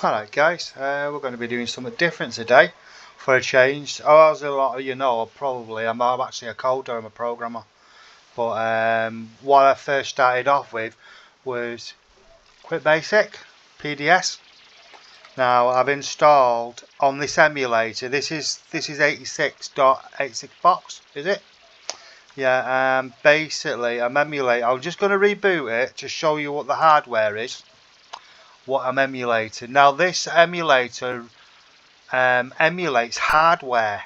Alright guys, we're going to be doing something different today for a change. Oh, as a lot of you know, probably, I'm actually a coder, I'm a programmer. But what I first started off with was QBX PDS. Now I've installed on this emulator, this is 86.86 box, is it? Yeah, basically I'm just going to reboot it to show you what the hardware is, what I'm emulating. Now this emulator emulates hardware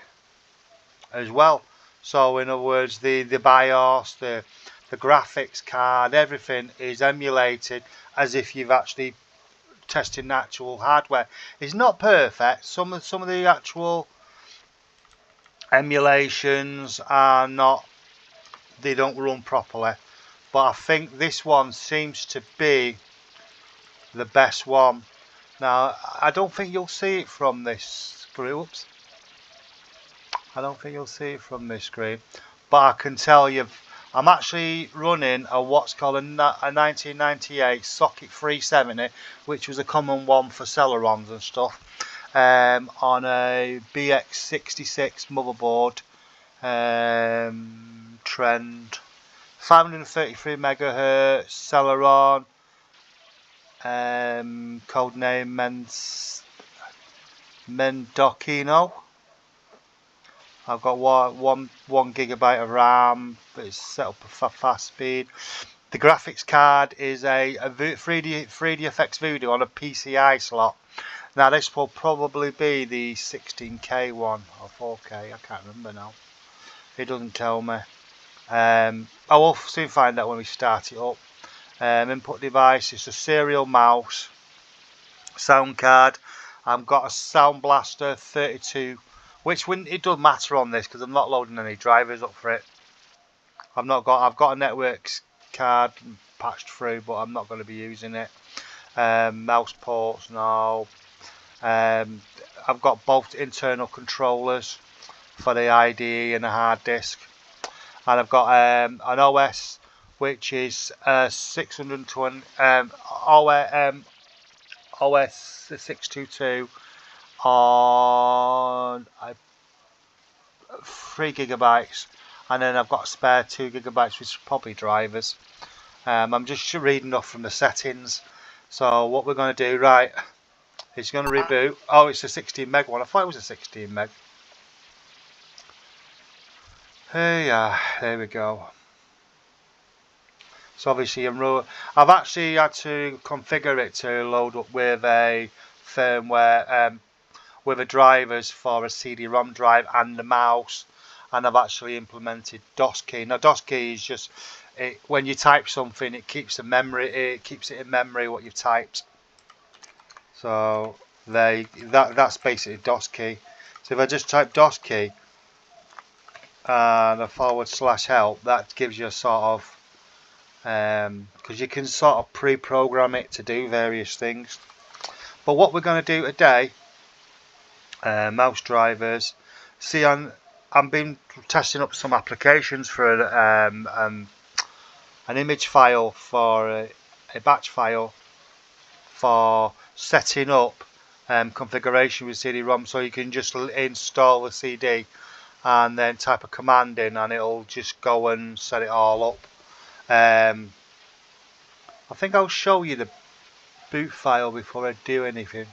as well. So in other words, the BIOS, the graphics card, everything is emulated as if you've actually tested actual hardware. It's not perfect. Some of the actual emulations are not, they don't run properly, but I think this one seems to be the best one. Now I don't think you'll see it from this screen. Oops. I don't think you'll see it from this screen, but I can tell you I'm actually running a what's called a 1998 socket 370, which was a common one for Celerons and stuff, on a BX66 motherboard, trend 533 megahertz Celeron, codename Mendocino. I've got one gigabyte of RAM. It's set up for fast speed. The graphics card is a 3D effects Voodoo on a PCI slot. Now this will probably be the 16K one or 4K. I can't remember now. It doesn't tell me. I will soon find out when we start it up. Input device is a serial mouse. Sound card. I've got a Sound Blaster 32. Which it doesn't matter on this because I'm not loading any drivers up for it. I've got a networks card patched through, but I'm not going to be using it. Mouse ports, no. I've got both internal controllers for the IDE and a hard disk, and I've got an OS which is 620 OS 622. On 3 gigabytes, and then I've got a spare 2 gigabytes, which is probably drivers. I'm just reading off from the settings. So what we're going to do, right, it's going to reboot. Oh, it's a 16 meg one. I thought it was a 16 meg. There we go. So obviously I've actually had to configure it to load up with a firmware, with the drivers for a CD-ROM drive and the mouse, and I've actually implemented DOS key. Now DOS key is just when you type something, it keeps it in memory what you've typed. So that's basically DOS key. So if I just type DOS key and a /help, that gives you a sort of because you can sort of pre-program it to do various things. But what we're going to do today, mouse drivers. See, I've been testing up some applications for an image file, for a batch file for setting up configuration with CD-ROM, so you can just install the CD and then type a command in and it'll just go and set it all up. I think I'll show you the boot file before I do anything.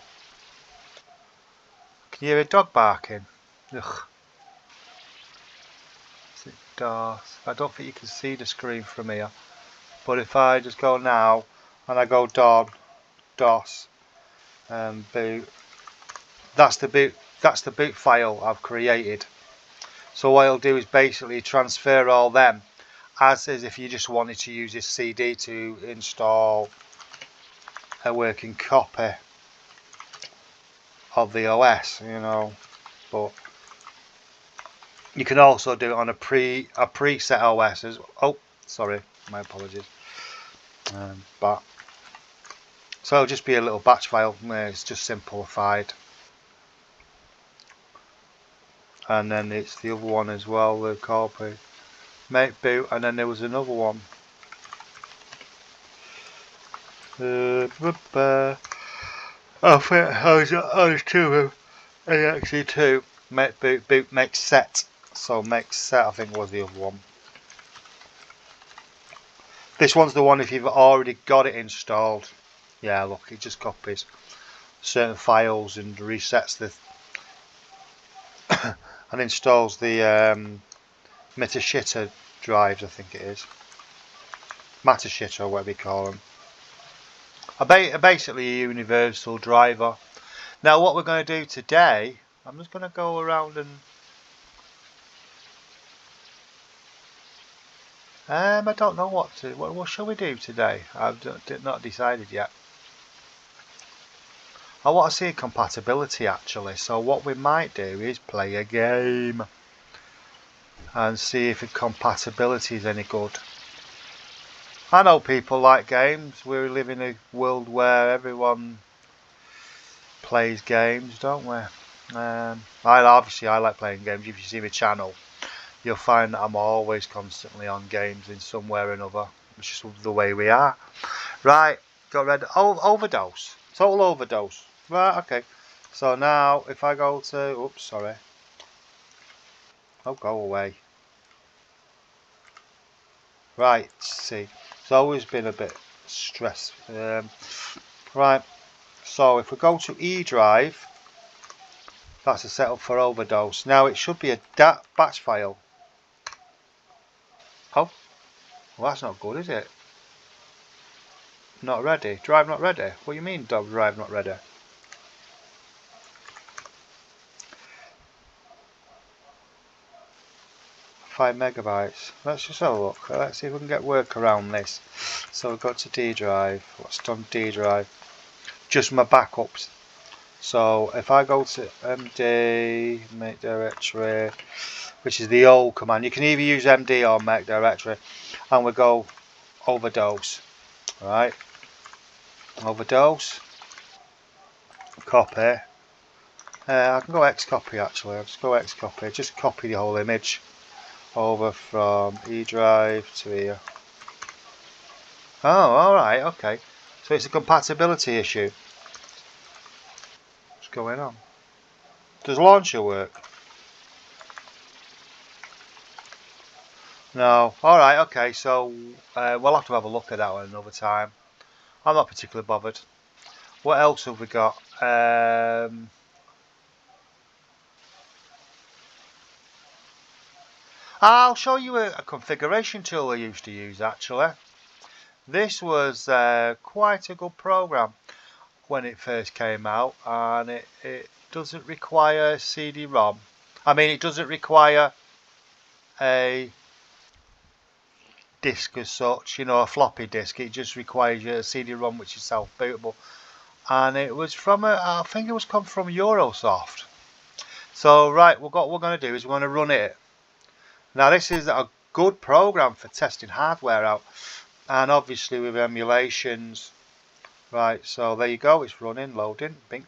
Can you hear a dog barking? Ugh. Is it DOS? I don't think you can see the screen from here. But if I just go now and I go DOS boot, that's the boot file I've created. So what I'll do is basically transfer all them as if you just wanted to use this CD to install a working copy of the OS, you know. But you can also do it on a preset OS as oh, sorry, my apologies. But so it'll just be a little batch file. It's just simplified. And then it's the other one as well, the copy make boot, and then there was another one. I think there's two of actually two. Make boot make set. So make set I think was the other one. This one's the one if you've already got it installed. Yeah, look, it just copies certain files and resets the and installs the Metashitter drives, I think it is. Metashitter, or whatever you call them. Basically a universal driver. Now what we're going to do today, I'm just going to go around and I don't know what shall we do today? I've not decided yet. I want to see compatibility actually, so what we might do is play a game and see if the compatibility is any good. I know people like games. We live in a world where everyone plays games, don't we? I like playing games. If you see my channel, you'll find that I'm always constantly on games in some way or another. It's just the way we are. Right, got ready. Overdose. Total overdose. Right, okay. So now if I go to, oops, sorry. Oh, go away. Right, see. It's always been a bit stress. Right, so if we go to E drive, that's a setup for overdose. Now it should be a batch file. Oh, well that's not good, is it? Not ready. Drive not ready. What do you mean drive not ready? Five megabytes. Let's just have a look. Let's see if we can get work around this. So we've got to D drive. What's done D drive? Just my backups. So if I go to MD, make directory, which is the old command. You can either use MD or make directory. And we go overdose. Right. Overdose. Copy. I can go X copy actually. I'll just go X copy. Just copy the whole image over from E drive to here. Oh, alright, okay. So it's a compatibility issue. What's going on? Does launcher work? No. Alright, okay, so we'll have to have a look at that one another time. I'm not particularly bothered. What else have we got? I'll show you a configuration tool I used to use actually. This was quite a good program when it first came out, and it doesn't require CD-ROM. I mean, it doesn't require a disk as such, you know, a floppy disk. It just requires a CD-ROM which is self-bootable, and it was from I think it was come from Eurosoft. So right, what we're going to do is we're going to run it. Now this is a good program for testing hardware out, and obviously with emulations. Right, so there you go, it's running, loading, bing.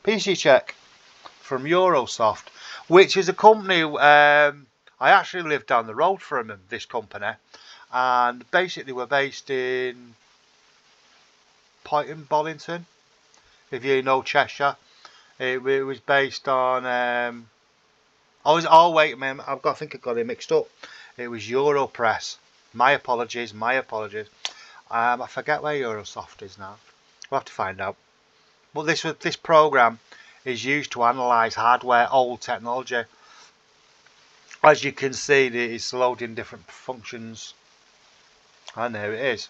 pccheck from Eurosoft, which is a company, I actually live down the road from them, this company, and basically we're based in Bollington, if you know Cheshire. It was based on, oh wait man, I think I got it mixed up. It was Europress. My apologies. I forget where Eurosoft is now. We'll have to find out. But this program is used to analyse hardware, old technology. As you can see, it's loading different functions. And there it is.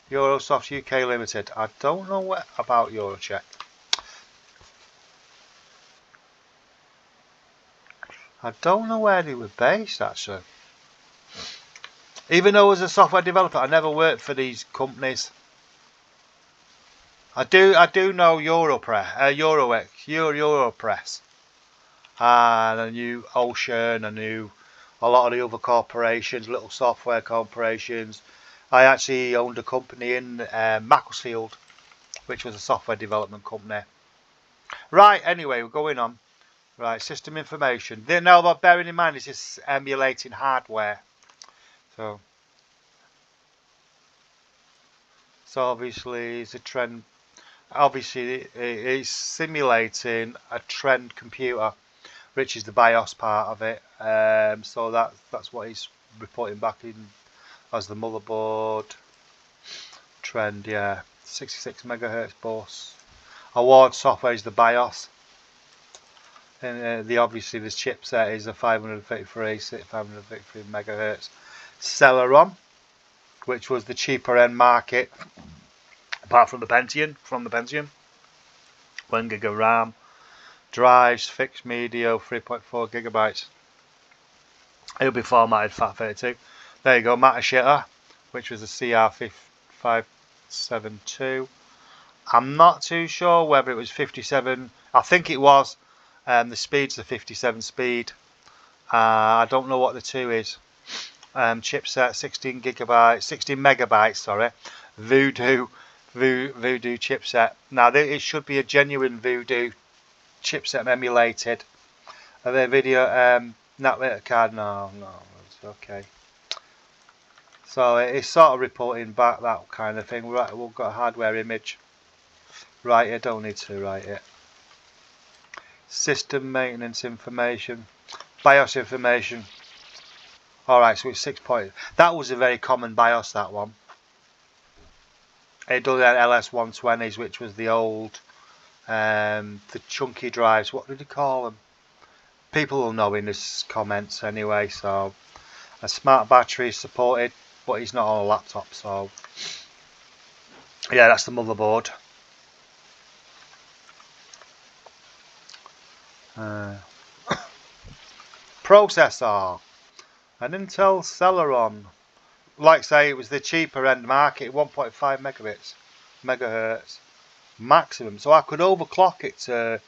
Eurosoft UK Limited. I don't know what about Eurocheck. I don't know where they were based actually. Even though as a software developer, I never worked for these companies. I do know Europress, and I knew Ocean. I knew a lot of the other corporations, little software corporations. I actually owned a company in Macclesfield, which was a software development company. Right, anyway, we're going on. Right, system information. Now, but bearing in mind, it's just emulating hardware. So obviously, it's a trend. obviously it's simulating a trend computer, which is the BIOS part of it. So that's what he's reporting back in as the motherboard trend. Yeah, 66 megahertz bus. Award software is the BIOS. And obviously this chipset is a 533 megahertz Celeron, which was the cheaper end market, apart from the Pentium. 1 gig of RAM, drives, fixed media, 3.4 gigabytes. It'll be formatted FAT32. There you go, matter shitter, which was a CR572. I'm not too sure whether it was 57. I think it was. The speed's the 57 speed. I don't know what the 2 is. Chipset 16 megabytes. Sorry, Voodoo chipset. Now it should be a genuine Voodoo chipset emulated. Are there video network card? No, it's okay. So it's sort of reporting back that kind of thing. Right, we've got a hardware image. Right, I don't need to write it. System maintenance information, BIOS information. Alright, so it's 6 point. That was a very common BIOS, that one. It does have LS120s, which was the old, the chunky drives. What did you call them? People will know in the comments anyway. So a smart battery is supported, but it's not on a laptop. So yeah, that's the motherboard. Processor, an Intel Celeron. Like say, it was the cheaper end market, 1.5 megahertz maximum. So I could overclock it to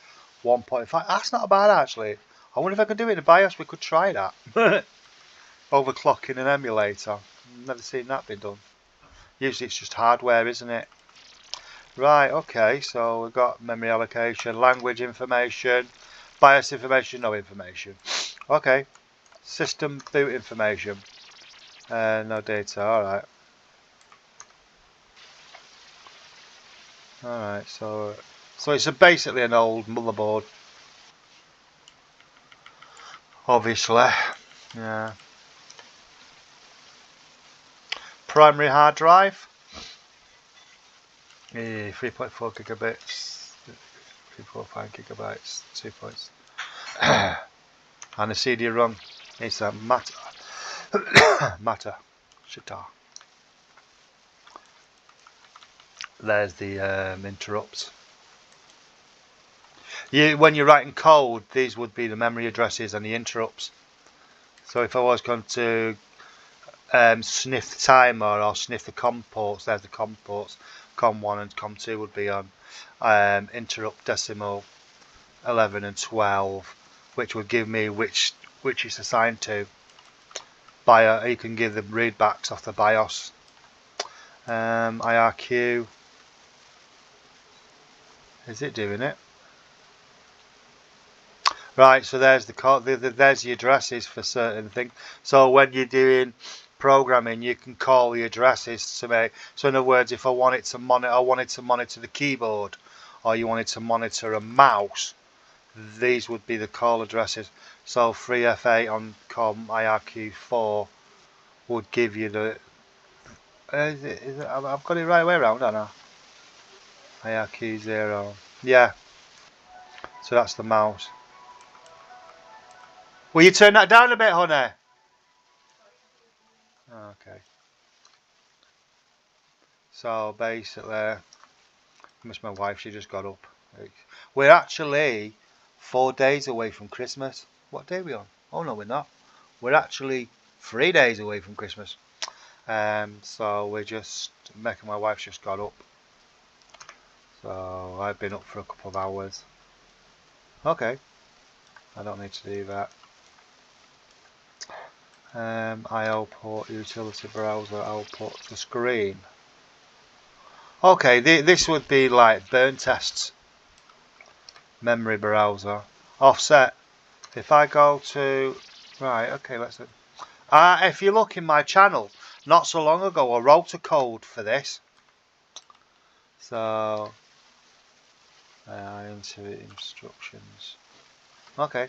1.5. That's not bad actually. I wonder if I could do it in the BIOS. We could try that. Overclocking an emulator. Never seen that been done. Usually it's just hardware, isn't it? Right, okay, so we've got memory allocation, language information, BIOS information, no information. Okay, system boot information, no data, alright. Alright, so it's basically an old motherboard. Obviously, yeah. Primary hard drive, 3.4 gigabits, 3.5 gigabytes, 2 points. And a CD-ROM is a matter shitter. There's the interrupts. When you're writing code, these would be the memory addresses and the interrupts. So if I was going to sniff the timer or sniff the COM ports, there's the COM ports. COM1 and COM2 would be on interrupt decimal 11 and 12, which would give me which it's assigned to. You can give the readbacks off the BIOS. IRQ. Is it doing it? Right, so there's there's the addresses for certain things. So when you're doing programming, you can call the addresses to make. So in other words, if I wanted to monitor the keyboard, or you wanted to monitor a mouse, these would be the call addresses. So 3F8 on COM IRQ4 would give you the. I've got it right way around, haven't I? IRQ0. Yeah. So that's the mouse. Will you turn that down a bit, honey? Okay. So basically, miss my wife, she just got up. We're actually 4 days away from Christmas. What day are we on? Oh no, we're not. We're actually 3 days away from Christmas. So we're just making, my wife's just got up. So I've been up for a couple of hours. Okay. I don't need to do that. IO port, utility browser, output to screen. Okay, this would be like burn tests. Memory browser. Offset. If I go to, right, okay, let's look. If you look in my channel, not so long ago, I wrote a code for this. So into instructions. Okay.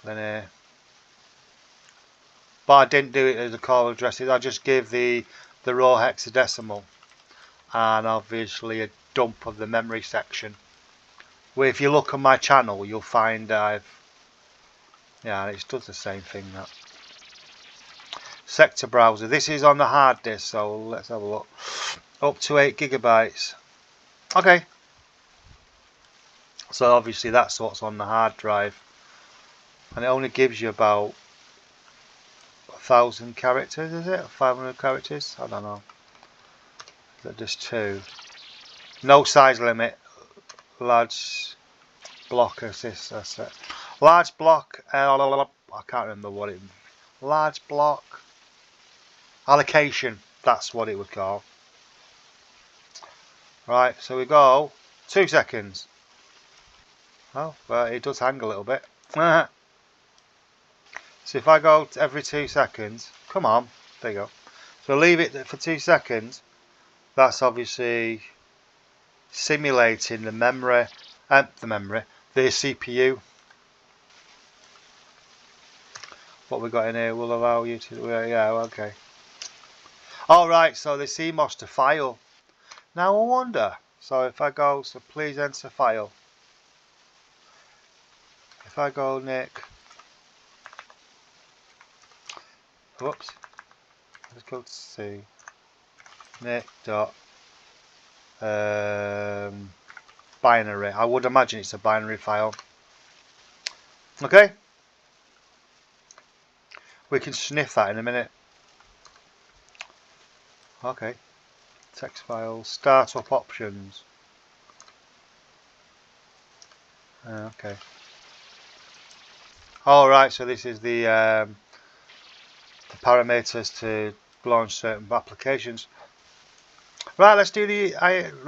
Then but I didn't do it as a call addresses. I just gave the raw hexadecimal and obviously a dump of the memory section. Where if you look on my channel, you'll find it does the same thing. That sector browser. This is on the hard disk, so let's have a look. Up to 8 gigabytes. Okay. So obviously that's what's on the hard drive, and it only gives you about 1,000 characters, is it? 500 characters? I don't know. Is that just 2? No size limit. Large block assist. That's it. Large block. I can't remember what it. Large block allocation. That's what it would call. Right. So we go 2 seconds. Oh, but it does hang a little bit. So if I go every 2 seconds, come on, there you go. So leave it for 2 seconds. That's obviously simulating the memory, the CPU. What we got in here will allow you to, yeah, okay. All right, so the CMOS to file. Now I wonder. So if I go, so please enter file. If I go Nick, whoops, let's go to C. Nick dot binary. I would imagine it's a binary file. Okay, we can sniff that in a minute. Okay, text file, startup options. Okay. All right, so this is the parameters to launch certain applications. Right, let's do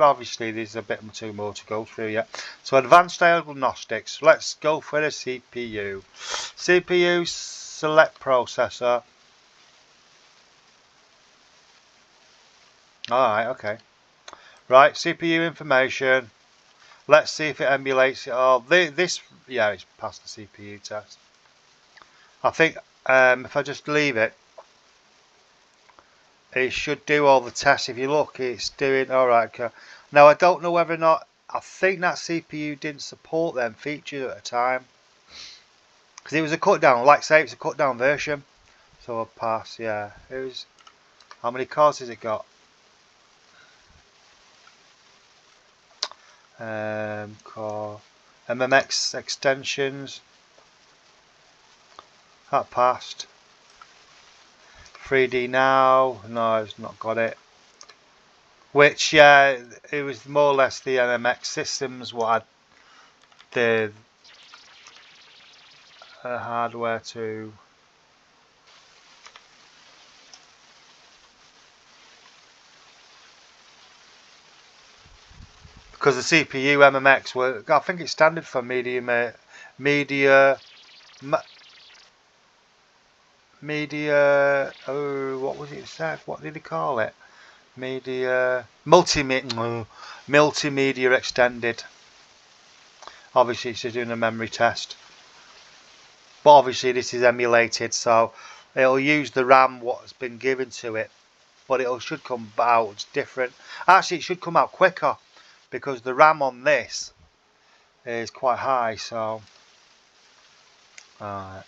obviously there's a bit too more to go through yet. So advanced diagnostics, let's go for the CPU. CPU select processor. Alright, okay. Right, CPU information. Let's see if it emulates it all. This, yeah, it's passed the CPU test. I think if I just leave it, it should do all the tests. If you look, it's doing alright. Okay. Now I don't know whether or not, I think that CPU didn't support them features at the time, because it was a cut down, like say it's a cut down version. So I'll pass. Yeah, it was. How many cores has it got? Core MMX extensions, that passed. 3D now, no, it's not got it. Which, yeah, it was more or less the MMX systems what had the hardware to. Because the CPU MMX were, I think it's standard for media. Oh, what was it said? What did he call it? Multimedia extended. Obviously, it's doing a memory test. But obviously, this is emulated, so it'll use the RAM what's been given to it, but it should come out different. Actually, it should come out quicker because the RAM on this is quite high. So, alright.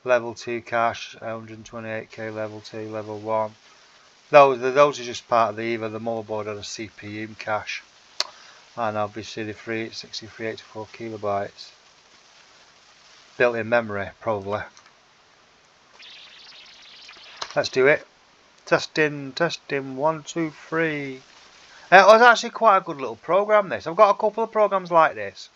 Level 2 cache, 128K level 2, level 1. Those are just part of either the motherboard or the CPU cache. And obviously the 6384 kilobytes. Built-in memory, probably. Let's do it. Testing, 1, 2, 3. It was actually quite a good little program, this. I've got a couple of programs like this,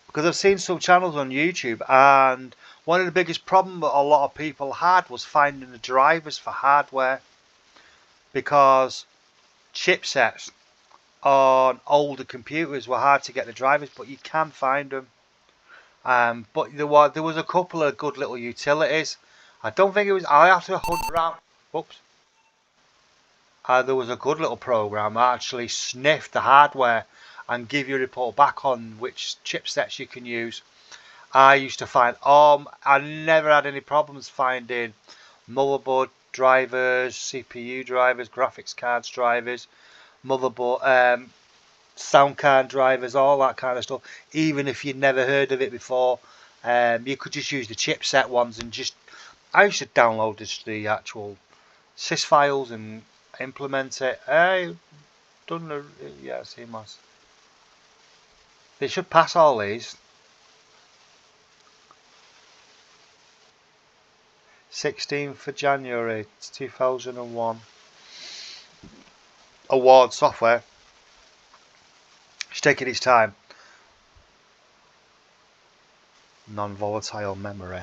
because I've seen some channels on YouTube, and one of the biggest problems that a lot of people had was finding the drivers for hardware, because chipsets on older computers were hard to get the drivers, but you can find them. But there was a couple of good little utilities. I don't think it was. I have to hunt around. Whoops. there was a good little program that actually sniffed the hardware and give you a report back on which chipsets you can use. I used to find, I never had any problems finding motherboard drivers, CPU drivers, graphics cards drivers, motherboard, sound card drivers, all that kind of stuff. Even if you'd never heard of it before, you could just use the chipset ones and I used to download the actual sys files and implement it. I done the CMOS. They should pass all these. 16th of January 2001. Award software. It's taking its time. Non-volatile memory.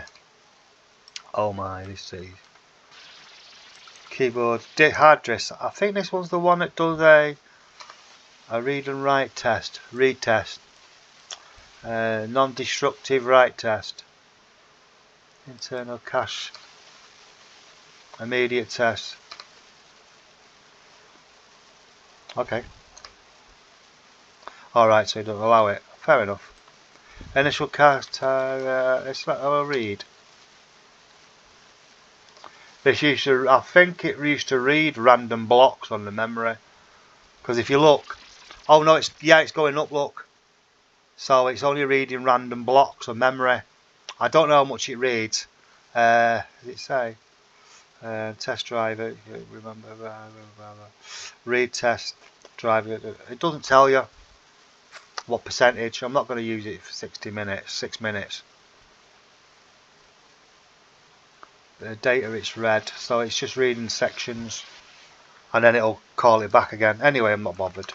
Oh my, this is keyboard hard disk. I think this one's the one that does a read and write test. Read test. Non-destructive write test. Internal cache. Immediate test. Okay. Alright, so you don't allow it. Fair enough. Initial cast, let's let her read. This used to, I think it used to read random blocks on the memory. Because if you look, oh no, it's going up, look. So it's only reading random blocks of memory. I don't know how much it reads. Does it say? Test driver, remember, read test driver. It doesn't tell you what percentage. I'm not going to use it for 6 minutes. The data it's read, so it's just reading sections and then it'll call it back again. Anyway, I'm not bothered.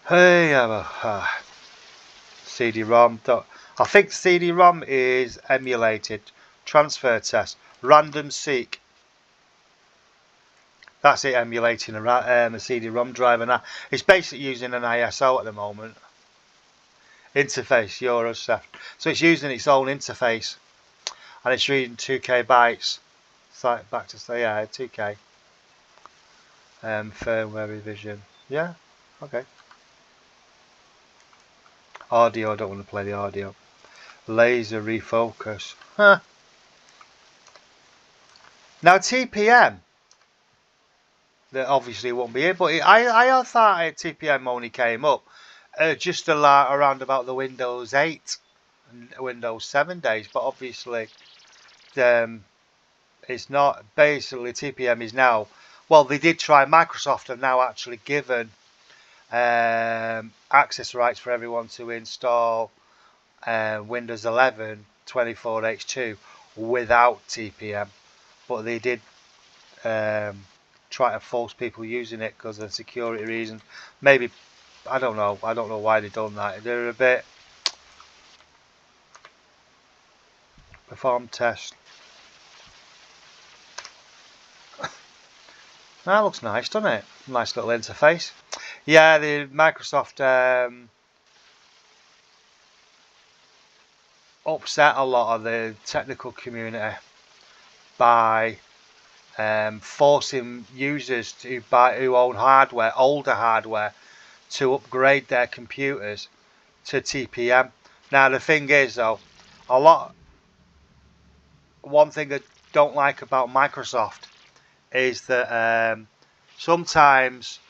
Hey, CD-ROM. I think CD-ROM is emulated. Transfer test. Random seek. That's it, emulating a CD-ROM driver now. It's basically using an ISO at the moment. Interface, Eurosoft. So it's using its own interface. And it's reading 2K bytes. So back to say, yeah, 2K. Firmware revision. Yeah, okay. Audio, I don't want to play the audio. Laser refocus. Huh. Now TPM. That obviously won't be here, but I thought TPM only came up just around about the Windows 8 and Windows 7 days, but obviously it's not. Basically TPM is now, well, they did try. Microsoft have now actually given access rights for everyone to install Windows 11 24H2 without TPM, but they did try to force people using it because of security reasons. Maybe, I don't know why they've done that. They're a bit. Perform test. That looks nice, doesn't it? Nice little interface. Yeah, the Microsoft upset a lot of the technical community by forcing users who own hardware, older hardware, to upgrade their computers to TPM. Now the thing is though, one thing I don't like about Microsoft is that sometimes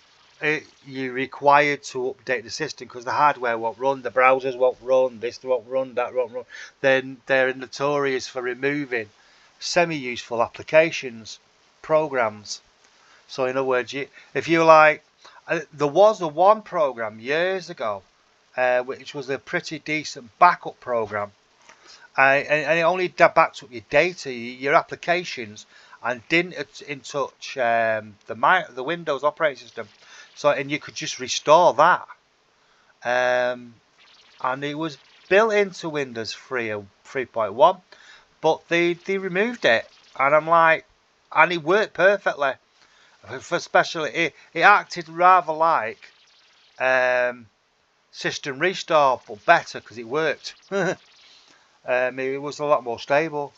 you're required to update the system because the hardware won't run, the browsers won't run, this won't run, that won't run. Then they're notorious for removing semi-useful applications, programs. So in other words, if you like, there was one program years ago which was a pretty decent backup program, and it only backed up your data, your applications, and didn't touch the Windows operating system. So, and you could just restore that, and it was built into Windows 3.1, but they removed it, and I'm like, and it worked perfectly. For especially, it acted rather like System Restore, but better because it worked. It was a lot more stable.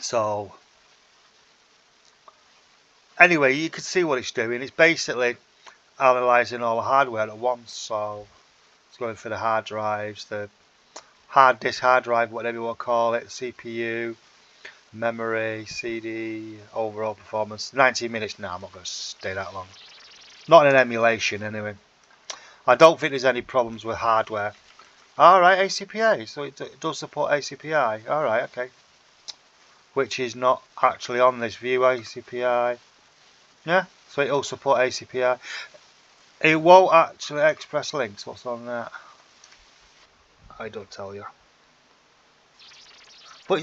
So anyway, you can see what it's doing. It's basically analysing all the hardware at once. So it's going for the hard drives, the hard disk, hard drive, whatever you want to call it, CPU, memory, CD, overall performance. 19 minutes now, I'm not going to stay that long. Not in an emulation anyway. I don't think there's any problems with hardware. Alright, ACPA, so it does support ACPI. Alright, okay. Which is not actually on this view, ACPI. Yeah, so it'll support ACPI. It won't actually express links. What's on that? I don't tell you. But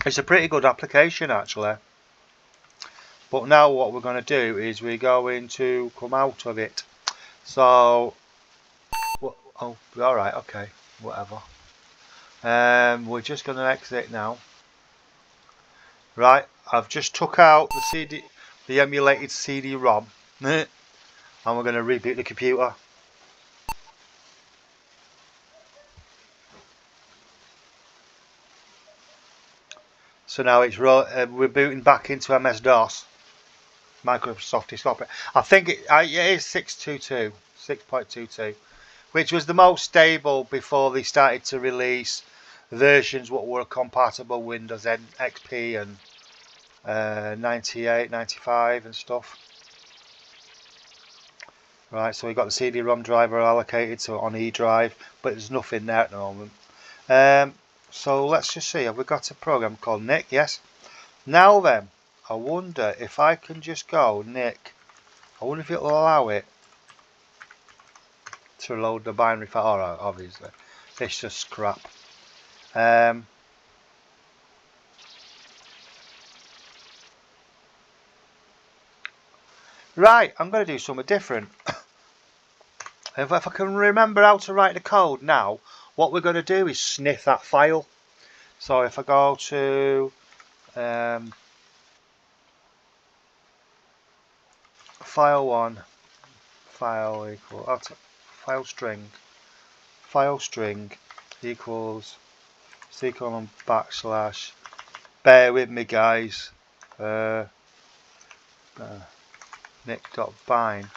it's a pretty good application actually. But now what we're going to do is we're going to come out of it. So, oh, alright, okay, whatever. We're just going to exit now. Right, I've just took out the emulated CD-ROM, and we're going to reboot the computer. So now it's we're booting back into MS-DOS, Microsoft Diagnostic. I think it is 6.22, which was the most stable before they started to release versions what were compatible Windows XP and 98, 95 and stuff. Right, so we've got the CD-ROM driver allocated to on E drive, but there's nothing there at the moment. So let's just see, have we got a program called Nick? Yes. Now then, I wonder if I can just go Nick. I wonder if it'll allow it to load the binary file. Alright, obviously. It's just crap. Right, I'm going to do something different. If I can remember how to write the code now, what we're going to do is sniff that file. So if I go to file 1, file equal, file string equals C:\\, bear with me guys, nick.bind.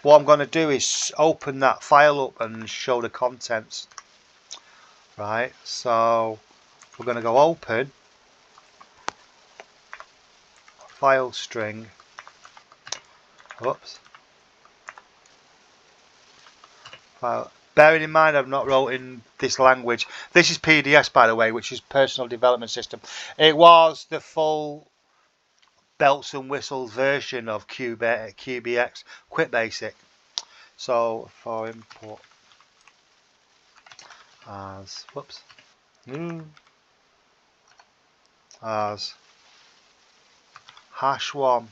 What I'm going to do is open that file up and show the contents. Right, so we're going to go open file string. Whoops. File. Bearing in mind I've not wrote in this language. This is PDS by the way, which is Personal Development System. It was the full belts and whistles version of QBX Quick Basic. So for input as as #1.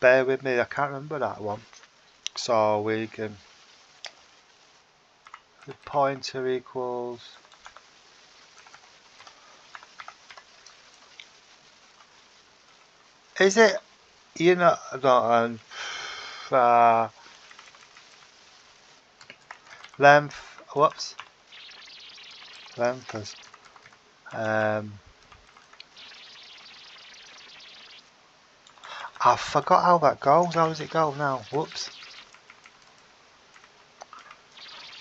Bear with me, I can't remember that one. So we can the pointer equals is it length length is I forgot how that goes. How does it go now? Whoops.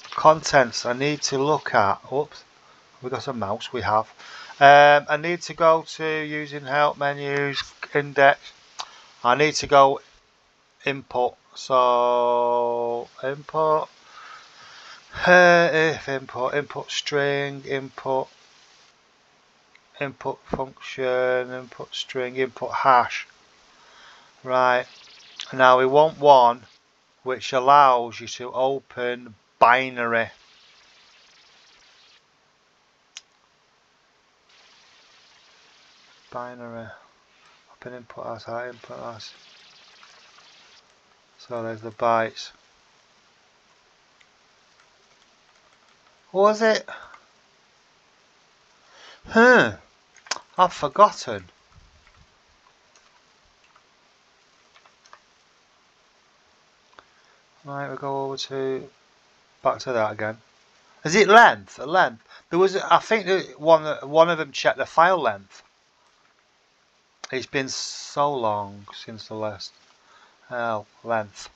Contents. I need to look at. Whoops. We got a mouse. We have. I need to go to using help menus, index. I need to go input. So input. If input string, input function, input string, input hash. Right, now we want one which allows you to open binary. Open input as, input as. So there's the bytes. What was it? I've forgotten. Right, we'll go over to back to that again. Is it length? Length. There was, I think, that one of them checked the file length. It's been so long since the last. Length.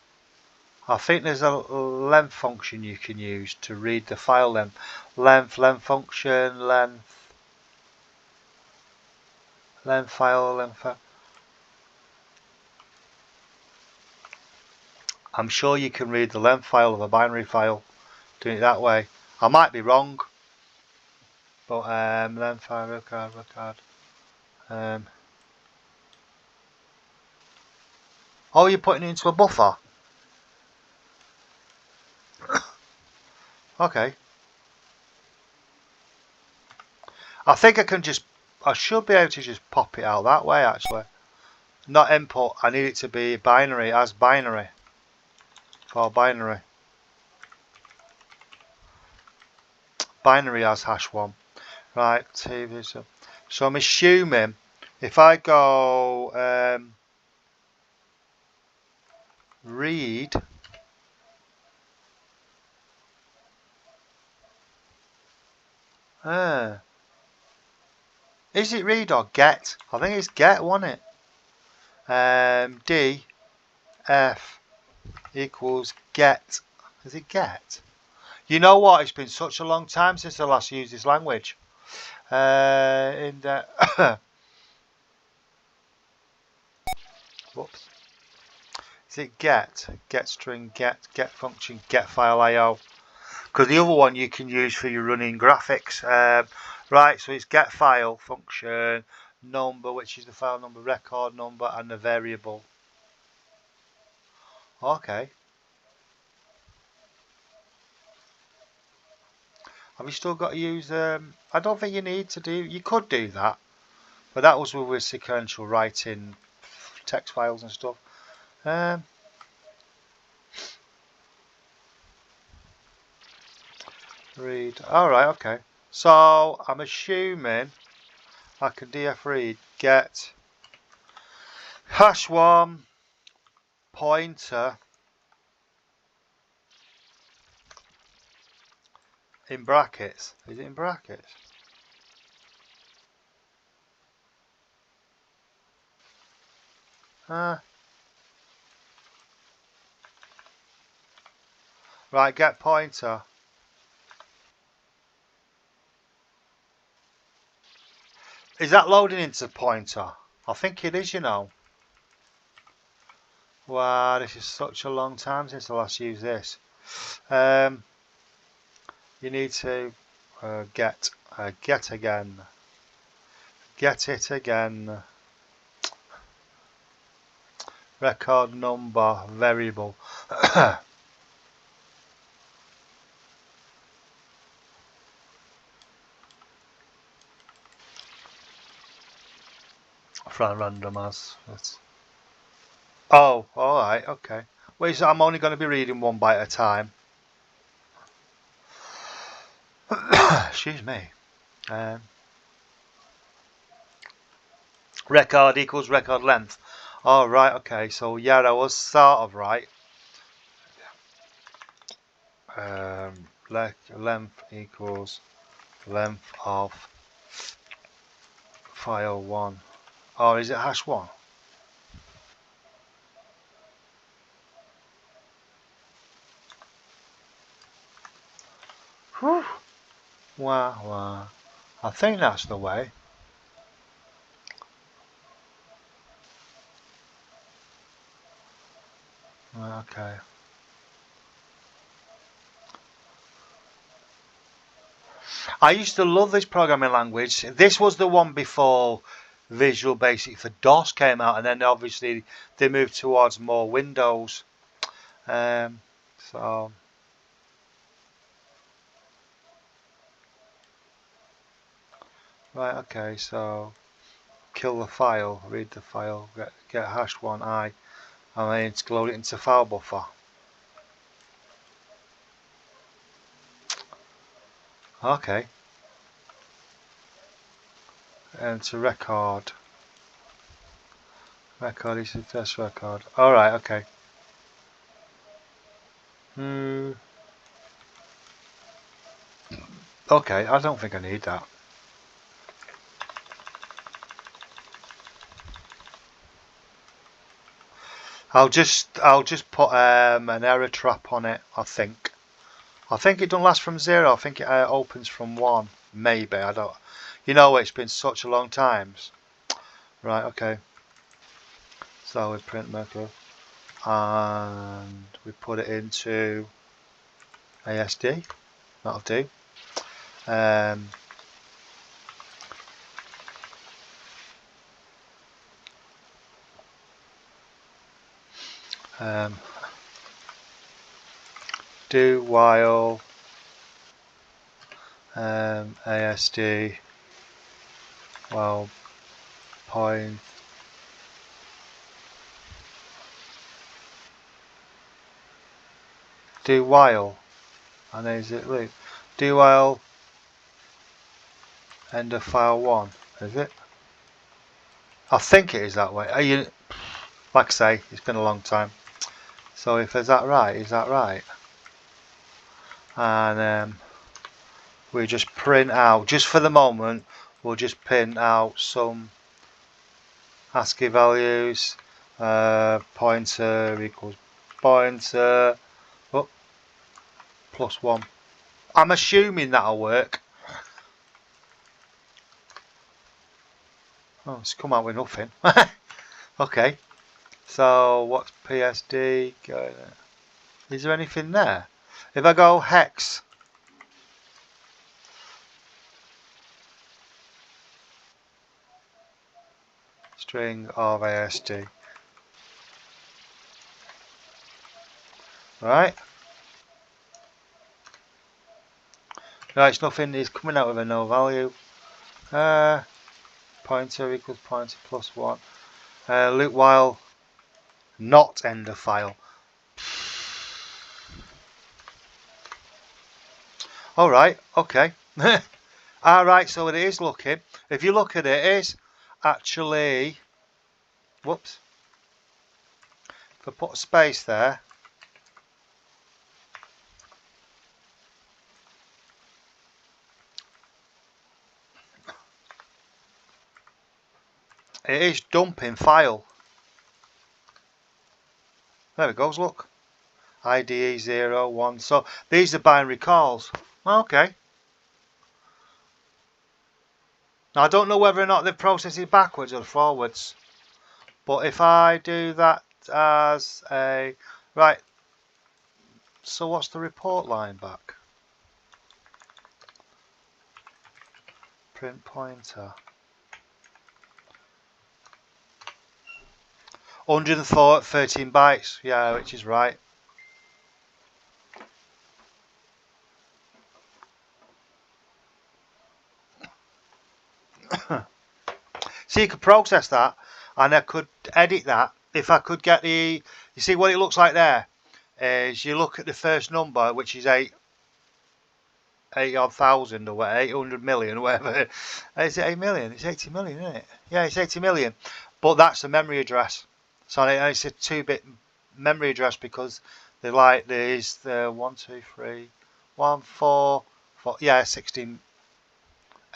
I think there's a length function you can use to read the file length. Length function, length file. I'm sure you can read the length file of a binary file doing it that way. I might be wrong, but length file record. Oh, you're putting it into a buffer. Okay. I think I should be able to just pop it out that way actually. Not input, I need it to be binary, as binary. For binary. Binary as #1. Right, TV. So I'm assuming if I go read is it read or get? I think it's get, wasn't it? D F equals get. Is it get? You know what? It's been such a long time since I last used this language. Whoops. Is it get? Get string, get function, get file IO. Because the other one you can use for your running graphics. Right, so it's get file function, number, which is the file number, record number, and the variable. Okay. Have you still got to use, I don't think you need to do, you could do that. But that was with sequential writing text files and stuff. Read. Alright, okay. So I'm assuming I can df read get #1 pointer in brackets. Is it in brackets? Right, get pointer. Is that loading into pointer? I think it is, you know. Wow, this is such a long time since I last used this. You need to get again. Get it again. Record number variable. From random as. Oh, alright, okay. Well, so I'm only going to be reading one byte at a time. Excuse me. Record equals record length. Oh, right, okay. So, yeah, I was sort of right. Length equals length of file 1. Or is it #1? Whew. Wow. I think that's the way. Okay. I used to love this programming language. This was the one before Visual Basic for DOS came out, and then obviously they moved towards more Windows. So right, okay. So kill the file, read the file, get #1i, and then it's load it into file buffer. Okay. And to record is a test record. Alright, okay. Okay, I don't think I need that. I'll just put an error trap on it. I think it don't last from 0. I think it opens from 1. Maybe, I don't. You know, it's been such a long time. Right, okay. So we print Mercury and we put it into ASD. That'll do. Do while ASD while point do while, and is it loop? Do while end of file 1, is it? I think it is that way. Like I say, it's been a long time. So if is that right? Is that right? And we just print out, just for the moment, we'll just print out some ASCII values. Pointer equals pointer. Oh, +1. I'm assuming that'll work. Oh, it's come out with nothing. Okay. So what's PSD? Is there anything there? If I go hex, string of ASD. Right. No, it's nothing. It's coming out with a no value. Pointer equals pointer +1. Loop while not end of file. Alright, okay. Alright, so it is looking. If you look at it, it is actually, whoops. If I put a space there, it is dumping file. There it goes, look. IDE 0, 1. So these are binary calls. Okay. Now I don't know whether or not they've processed it backwards or forwards. But if I do that as a... Right. So what's the report line back? Print pointer. 104 13 bytes. Yeah, which is right. So you could process that, and I could edit that if I could get the. You see what it looks like there is you look at the first number, which is 8,000 or what, 800 million or whatever. Is it 8 million? It's 80 million, isn't it? Yeah, it's 80 million. But that's a memory address. So it's a 2-bit memory address because they like there's the 1, 2, 3, 1, 4, 4. Yeah, 16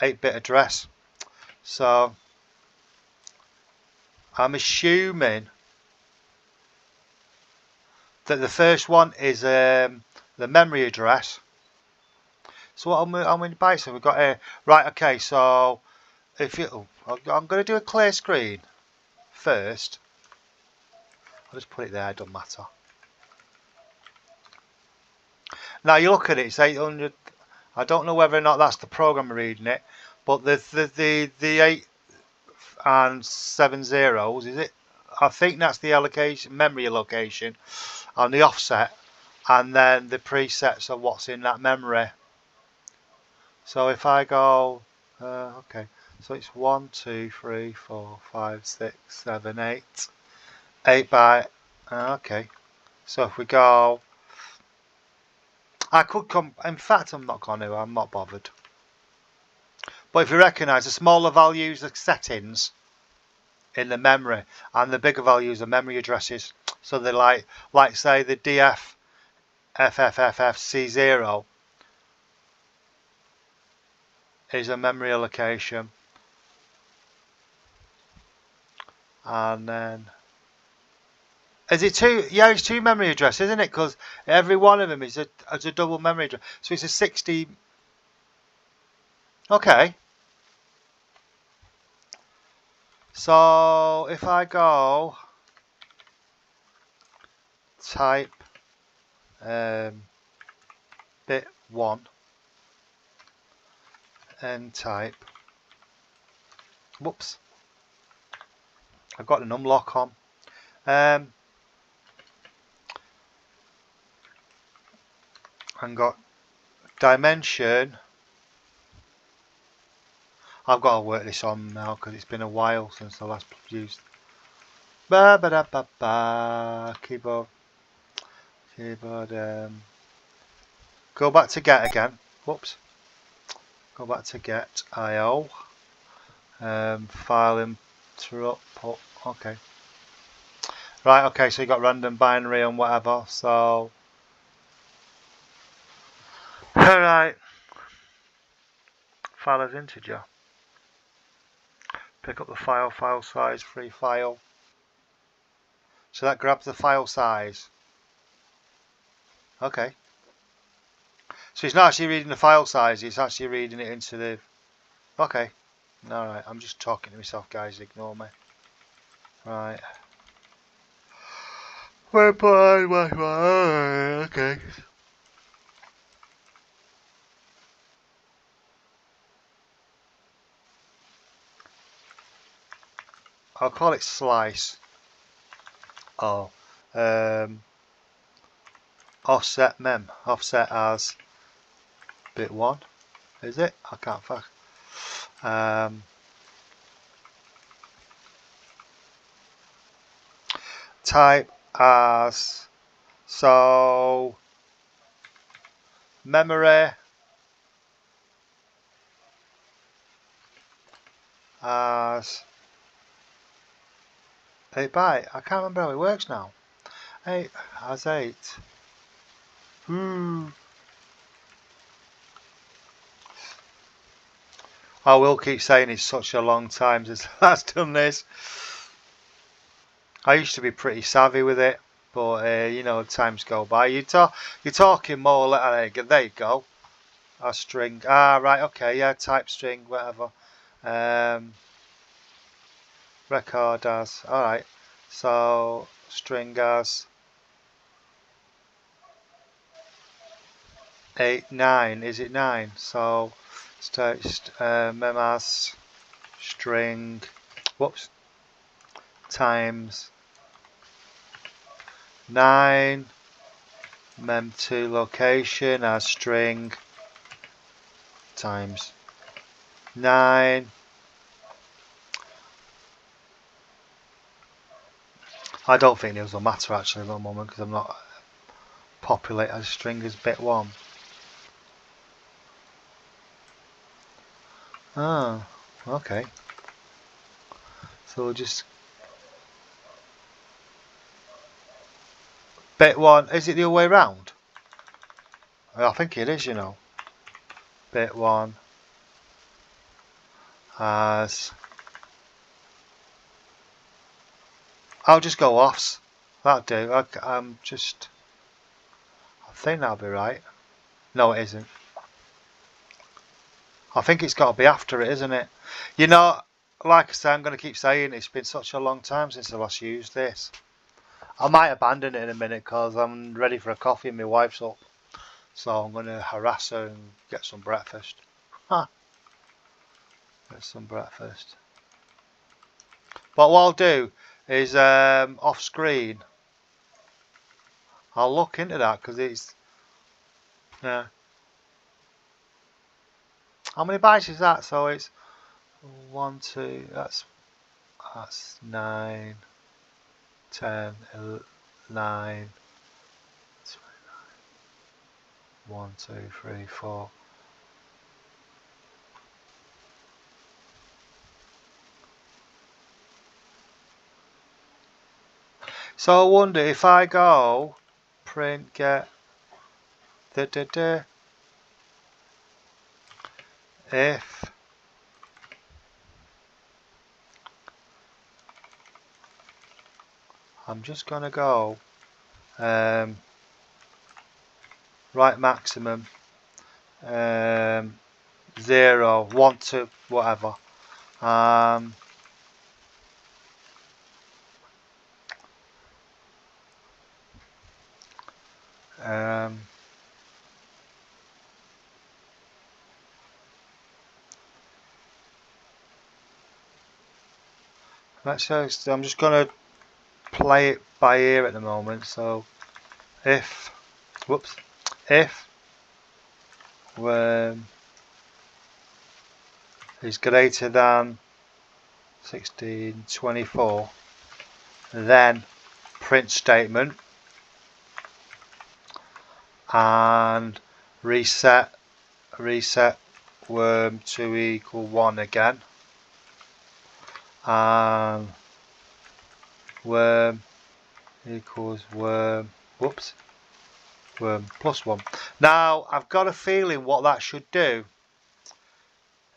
8-bit address. So I'm assuming that the first one is the memory address. So how many bytes have we got here? Right, okay, so if you, I'm going to do a clear screen first. I'll just put it there, it doesn't matter. Now you look at it, it's 800. I don't know whether or not that's the program reading it, but the 8 and 7 zeros, is it? I think that's the allocation, memory allocation, and the offset, and then the presets of what's in that memory. So if I go, okay, so it's 1, 2, 3, 4, 5, 6, 7, 8, 8 byte. Okay, so if we go, I could come. In fact, I'm not going to. I'm not bothered. But if you recognise the smaller values are settings in the memory, and the bigger values are memory addresses. So they're like say the DF FFFFC0. is a memory allocation, and then is it two? Yeah, it's two memory addresses, isn't it? Because every one of them is a double memory address, so it's a 60. Okay. So if I go type bit 1 and type, whoops, I've got an unlock on. And got dimension. I've got to work this on now because it's been a while since I last used. Ba ba da ba ba. Keyboard. Go back to get again. Whoops. Go back to get IO. File interrupt. Okay. Right. Okay. So you got random binary and whatever. So. All right. File as integer. Pick up the file size, free file. So that grabs the file size. Okay. So it's not actually reading the file size, it's actually reading it into the... Okay. Alright, I'm just talking to myself, guys, ignore me. Right. Okay. I'll call it slice. Oh. Offset mem. Offset as bit 1. Is it? I can't find. Type as, so memory as 8 byte. I can't remember how it works now. 8 as 8. I will keep saying it's such a long time since I've done this. I used to be pretty savvy with it, but you know, times go by. You're talking more. There you go. A string. Ah, right. Okay. Yeah. Type string. Whatever. Record as. All right. So string as 8 9. Is it 9? So mem as string. Whoops. Times 9 mem2 location as string times 9. I don't think those will matter actually at the moment because I'm not populate as string as bit 1. Ah, okay. So we'll just bit 1. Is it the other way round? I think it is, you know. Bit 1 as, I'll just go offs. That'll do. I think that'll be right. No, it isn't. I think it's got to be after it, isn't it? You know, like I say, I'm going to keep saying it's been such a long time since I last used this. I might abandon it in a minute because I'm ready for a coffee and my wife's up. So I'm going to harass her and get some breakfast. Get some breakfast. But what I'll do is off screen, I'll look into that because it's... Yeah. How many bytes is that? So it's 1, 2, that's 9, 10, 9, 1, 2, 3, 4. So I wonder if I go print get if I'm just gonna go right maximum 0, 1 to whatever. Let's just, I'm just gonna play it by ear at the moment. So if worm is greater than 1624, then print statement and reset worm to equal 1 again, and worm equals worm plus 1. Now I've got a feeling what that should do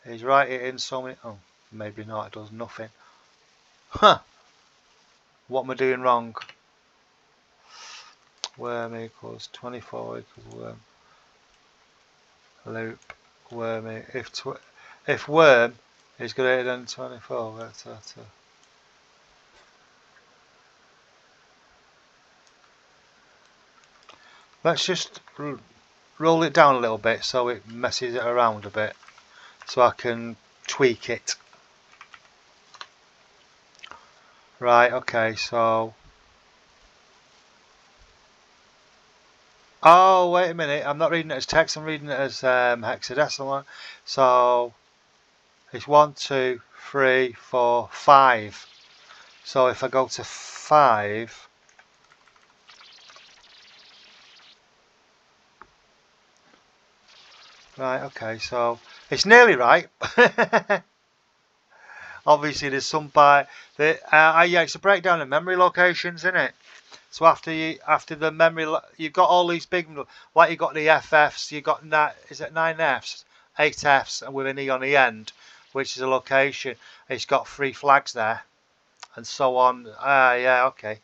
is write it in so many, oh maybe not, it does nothing. Huh, what am I doing wrong? Worm equals 24 equals worm loop worm, if worm is greater than 24, that's let's just roll it down a little bit so it messes it around a bit so I can tweak it. Right, okay, so oh wait a minute, I'm not reading it as text, I'm reading it as hexadecimal. So it's 1, 2, 3, 4, 5. So if I go to 5, right, okay, so it's nearly right. Obviously there's some yeah, it's a breakdown of memory locations, isn't it? So after the memory, you've got all these big, like you got the FFs, you got is it 9 Fs, 8 Fs, and with an E on the end, which is a location. It's got 3 flags there, and so on. Yeah, okay.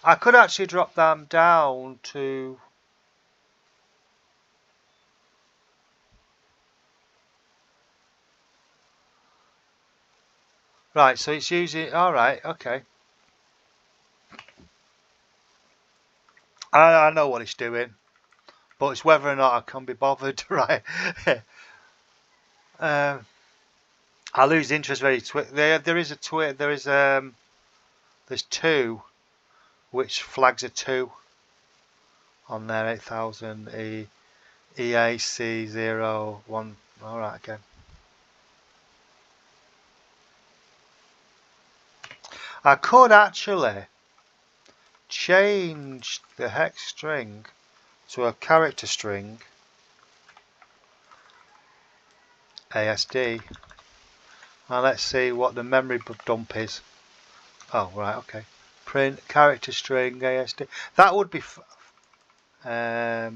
I could actually drop them down to. Right, so it's using. All right, okay. I know what it's doing, but it's whether or not I can be bothered, right? I lose interest very quickly. There is there's 2, which flags are 2 on there. 8000 EAC01. All right, okay. I could actually change the hex string to a character string ASD, and let's see what the memory dump is. Oh right, okay. Print character string ASD. That would be I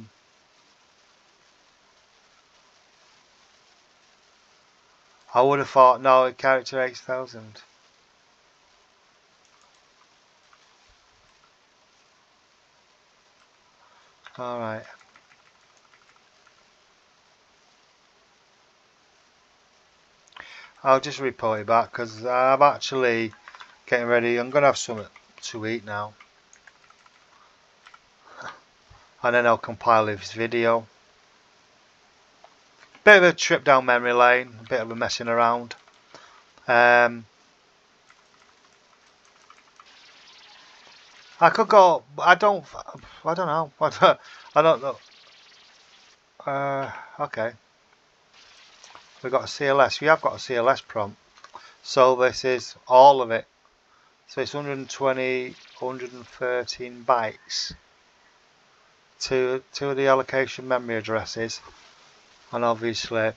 would have thought no, character 8000. All right. I'll just report it back because I'm actually getting ready. I'm gonna have something to eat now, and then I'll compile this video. Bit of a trip down memory lane, a bit of a messing around. I could go. I don't know. I don't know. Okay. We've got a CLS. We have got a CLS prompt. So this is all of it. So it's 120, 113 bytes to the allocation memory addresses, and obviously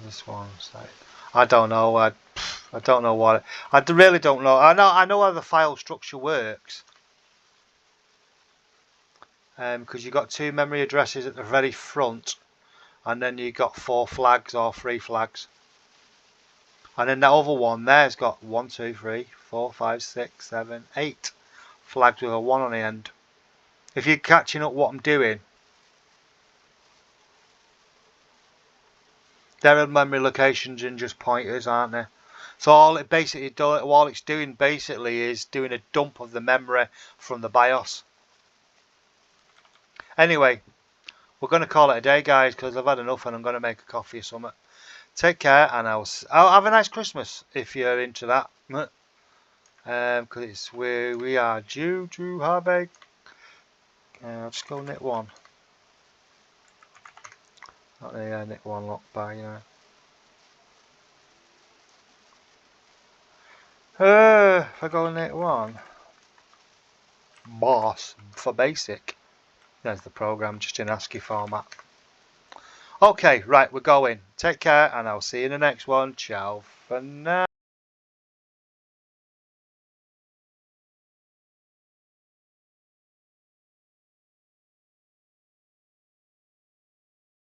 This one's like, I don't know. I don't know what. I really don't know. I know how the file structure works. Because you've got 2 memory addresses at the very front, and then you've got 4 flags or 3 flags. And then that other one there's got 1, 2, 3, 4, 5, 6, 7, 8 flags with a 1 on the end. If you're catching up what I'm doing, there are memory locations and just pointers, aren't there? So all it's doing basically is doing a dump of the memory from the BIOS. Anyway, we're going to call it a day, guys, because I've had enough and I'm going to make a coffee or something. Take care, and I'll have a nice Christmas if you're into that. Because it's where we are due to have a. I'll just go knit one. Not the knit one lock by, you know. If I go knit one, boss for basic. There's the program, just in ASCII format. Okay, right, we're going. Take care, and I'll see you in the next one. Ciao for now.